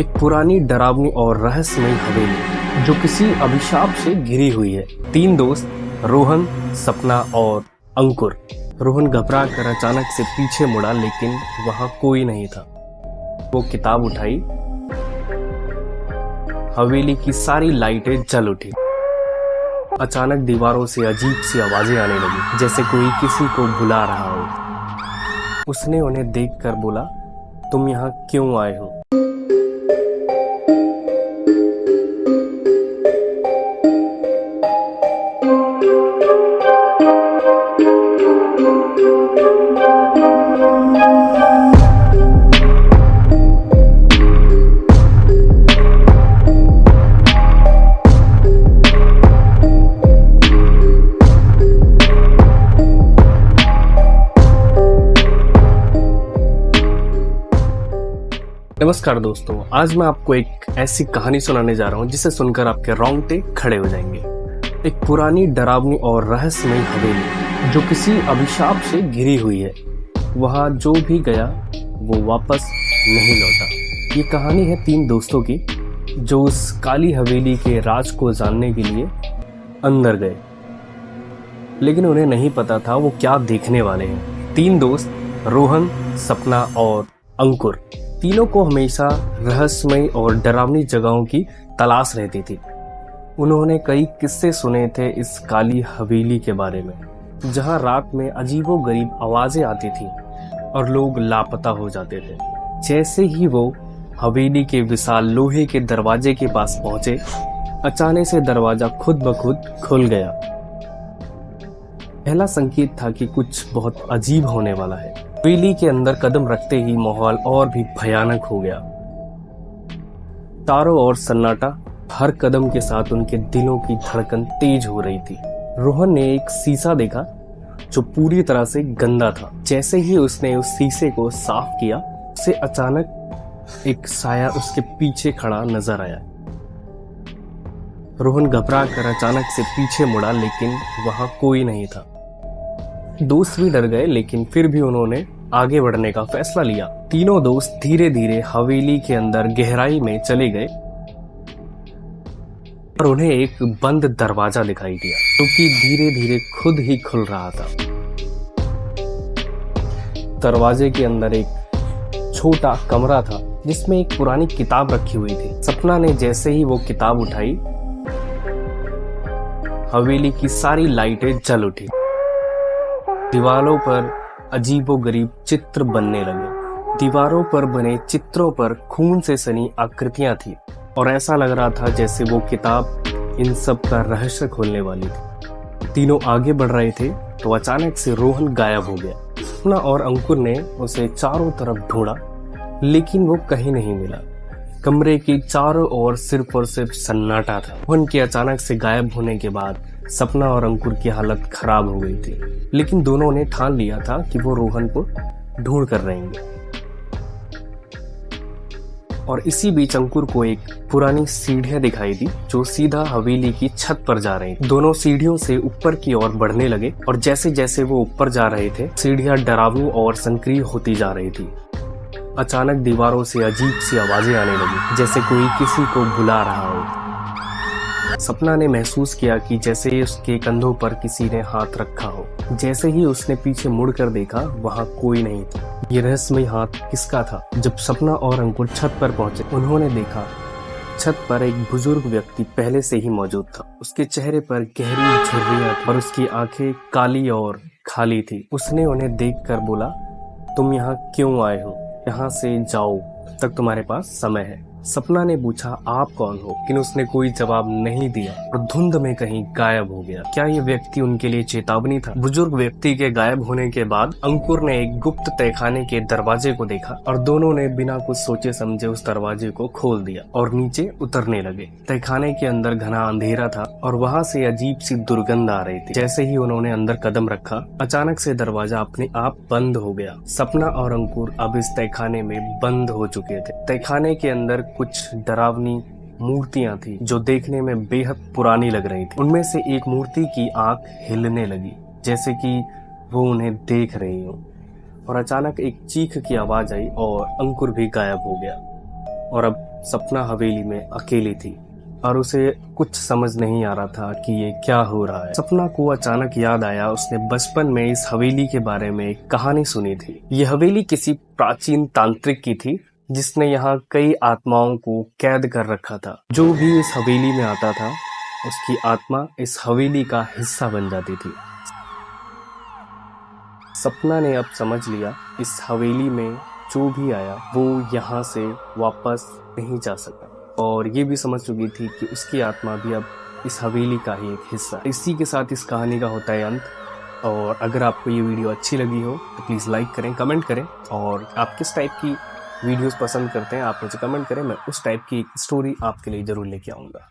एक पुरानी डरावनी और रहस्यमयी हवेली जो किसी अभिशाप से घिरी हुई है। तीन दोस्त रोहन, सपना और अंकुर। रोहन घबरा कर अचानक से पीछे मुड़ा, लेकिन वहां कोई नहीं था। वो किताब उठाई, हवेली की सारी लाइटें जल उठी। अचानक दीवारों से अजीब सी आवाजें आने लगी, जैसे कोई किसी को बुला रहा हो। उसने उन्हें देखकर बोला, तुम यहाँ क्यों आए हो? नमस्कार दोस्तों, आज मैं आपको एक ऐसी कहानी सुनाने जा रहा हूँ जिसे सुनकर आपके रोंगटे खड़े हो जाएंगे। एक पुरानी डरावनी और रहस्यमयी हवेली जो किसी अभिशाप से घिरी हुई है। वहाँ जो भी गया वो वापस नहीं लौटा। ये कहानी है तीन दोस्तों की जो उस काली हवेली के राज को जानने के लिए अंदर गए, लेकिन उन्हें नहीं पता था वो क्या देखने वाले हैं। तीन दोस्त रोहन, सपना और अंकुर, तीनों को हमेशा रहस्यमयी और डरावनी जगहों की तलाश रहती थी। उन्होंने कई किस्से सुने थे इस काली हवेली के बारे में, जहां रात में अजीबोगरीब आवाजें आती थी और लोग लापता हो जाते थे। जैसे ही वो हवेली के विशाल लोहे के दरवाजे के पास पहुंचे, अचानक से दरवाजा खुद ब खुद खुल गया। पहला संकेत था कि कुछ बहुत अजीब होने वाला है। हवेली के अंदर कदम रखते ही माहौल और भी भयानक हो गया। चारों ओर सन्नाटा, हर कदम के साथ उनके दिलों की धड़कन तेज हो रही थी। रोहन ने एक शीशा देखा जो पूरी तरह से गंदा था। जैसे ही उसने उस शीशे को साफ किया, उसे अचानक एक साया उसके पीछे खड़ा नजर आया। रोहन घबरा कर अचानक से पीछे मुड़ा, लेकिन वहां कोई नहीं था। दोस्त भी डर गए, लेकिन फिर भी उन्होंने आगे बढ़ने का फैसला लिया। तीनों दोस्त धीरे धीरे हवेली के अंदर गहराई में चले गए और उन्हें एक बंद दरवाजा दिखाई दिया जो कि धीरे धीरे खुद ही खुल रहा था। दरवाजे के अंदर एक छोटा कमरा था जिसमें एक पुरानी किताब रखी हुई थी। सपना ने जैसे ही वो किताब उठाई, हवेली की सारी लाइटें जल उठी। दीवारों पर अजीबोगरीब चित्र बनने लगे। दीवारों पर बने चित्रों पर खून से सनी आकृतियां थी और ऐसा लग रहा था जैसे वो किताब इन सब का रहस्य खोलने वाली थी। तीनों आगे बढ़ रहे थे तो अचानक से रोहन गायब हो गया। सपना और अंकुर ने उसे चारों तरफ ढूंढा, लेकिन वो कहीं नहीं मिला। कमरे की चारों ओर सिर्फ और सिर्फ सन्नाटा था। रोहन के अचानक से गायब होने के बाद सपना और अंकुर की हालत खराब हो गई थी, लेकिन दोनों ने ठान लिया था कि वो रोहन को ढूंढ कर रहेंगे। और इसी बीच अंकुर को एक पुरानी सीढ़ियां दिखाई दी जो सीधा हवेली की छत पर जा रही थी। दोनों सीढ़ियों से ऊपर की ओर बढ़ने लगे और जैसे जैसे वो ऊपर जा रहे थे, सीढ़ियां डरावनी और संकीर्ण होती जा रही थी। अचानक दीवारों से अजीब सी आवाजें आने लगी, जैसे कोई किसी को बुला रहा हो। सपना ने महसूस किया कि जैसे उसके कंधों पर किसी ने हाथ रखा हो। जैसे ही उसने पीछे मुड़कर देखा, वहां कोई नहीं था। ये रहस्यमयी हाथ किसका था? जब सपना और अंकुर छत पर पहुंचे, उन्होंने देखा छत पर एक बुजुर्ग व्यक्ति पहले से ही मौजूद था। उसके चेहरे पर गहरी झुर्रियां थी और उसकी आंखें काली और खाली थी। उसने उन्हें देखकर बोला, तुम यहाँ क्यों आए हो? यहाँ से जाओ, तक तुम्हारे पास समय है। सपना ने पूछा, आप कौन हो? लेकिन उसने कोई जवाब नहीं दिया और धुंध में कहीं गायब हो गया। क्या ये व्यक्ति उनके लिए चेतावनी था? बुजुर्ग व्यक्ति के गायब होने के बाद अंकुर ने एक गुप्त तहखाने के दरवाजे को देखा और दोनों ने बिना कुछ सोचे समझे उस दरवाजे को खोल दिया और नीचे उतरने लगे। तहखाने के अंदर घना अंधेरा था और वहाँ से अजीब सी दुर्गंध आ रही थी। जैसे ही उन्होंने अंदर कदम रखा, अचानक से दरवाजा अपने आप बंद हो गया। सपना और अंकुर अब इस तहखाने में बंद हो चुके थे। तहखाने के अंदर कुछ डरावनी मूर्तियां थी जो देखने में बेहद पुरानी लग रही थी। उनमें से एक मूर्ति की आंख हिलने लगी, जैसे कि वो उन्हें देख रही हो। और अचानक एक चीख की आवाज आई और अंकुर भी गायब हो गया। और अब सपना हवेली में अकेली थी और उसे कुछ समझ नहीं आ रहा था कि ये क्या हो रहा है। सपना को अचानक याद आया, उसने बचपन में इस हवेली के बारे में एक कहानी सुनी थी। ये हवेली किसी प्राचीन तांत्रिक की थी जिसने यहाँ कई आत्माओं को कैद कर रखा था। जो भी इस हवेली में आता था उसकी आत्मा इस हवेली का हिस्सा बन जाती थी। सपना ने अब समझ लिया इस हवेली में जो भी आया वो यहाँ से वापस नहीं जा सका, और ये भी समझ चुकी थी कि उसकी आत्मा भी अब इस हवेली का ही एक हिस्सा। इसी के साथ इस कहानी का होता है अंत। और अगर आपको ये वीडियो अच्छी लगी हो तो प्लीज़ लाइक करें, कमेंट करें, और आप किस टाइप की वीडियोस पसंद करते हैं आप मुझे कमेंट करें। मैं उस टाइप की एक स्टोरी आपके लिए ज़रूर लेके आऊँगा।